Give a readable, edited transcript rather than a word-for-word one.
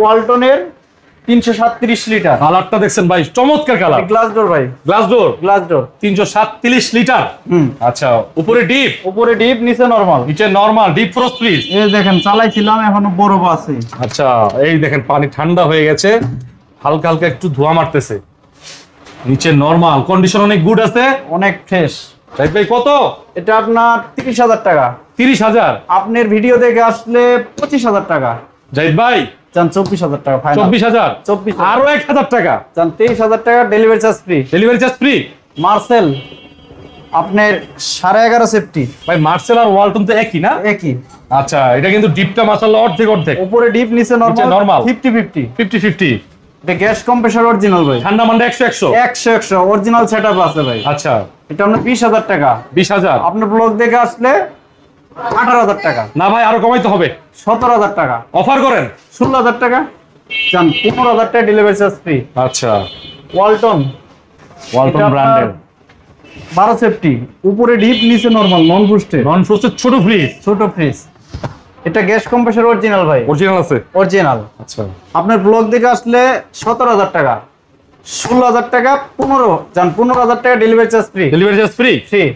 ওয়ালটনের 337 litre. কালারটা দেখছেন ভাই, চমৎকার কালার। গ্লাস ডোর ভাই, গ্লাস ডোর 337 লিটার। আচ্ছা, উপরে ডিপ, উপরে ডিপ, নিচে নরমাল। নিচে নরমাল, ডিপ ফ্রস্ট ফ্রিজ। এই দেখেন চালাইছিলাম, এখনো বরফ আছে। আচ্ছা, এই দেখেন পানি ঠান্ডা হয়ে গেছে, হালকা হালকা একটু ধোঁয়া মারতেছে। নিচে নরমাল, কন্ডিশন অনেক গুড আছে, অনেক ফ্রেশ। রাইট ভাই কত? এটা আপনার 30,000 টাকা। 30,000। আপনার ভিডিও দেখে আসলে 25,000 টাকা। জাহিদ ভাই চান 24,000 টাকা ফাইনাল। 24,000, 24,000। আরো 1,000 টাকা। চান 23,000 টাকা, delivery charge free. Delivery charge free. Marcel আপনার 11.5 সেফটি। ভাই মার্সেল আর ওয়ালটন তো একই না? একই। আচ্ছা, এটা কিন্তু ডিপটা মাশাআল্লাহ অর্ধেক অর্ধেক। উপরে ডিপ, নিচে নরমাল। 50-50। 50-50। এটা গ্যাস কম্প্রেসর অরিজিনাল ভাই। ঠান্ডা মান্ডা 100-100। 100 অরিজিনাল সেটআপ আছে ভাই। আচ্ছা, এটা আপনার 20,000 টাকা। 20,000। আপনার ব্লগ দেখে আসলে 18,000 টাকা। না ভাই, আরো কমাইতে হবে। 17,000 টাকা। অফার করেন। 16,000 টাকা। চান 15,000 টাকা, ডেলিভারি চার্জ ফ্রি। আচ্ছা, ওয়ালটন ব্র্যান্ডের 12 সেফটি। উপরে ডিপ, নিচে নরমাল, নন বুস্টেড। নন ফ্রস্টেড ছোট ফ্রিজ। ছোট ফ্রিজ। এটা গ্যাস কম্প্রেসর অরিজিনাল ভাই। অরিজিনাল আছে। অরিজিনাল। আচ্ছা, আপনার ব্লগ দেখে আসলে 17,000 টাকা। 16,000 টাকা, 15,000 টাকা, delivery charge free. Delivery charge free. Free.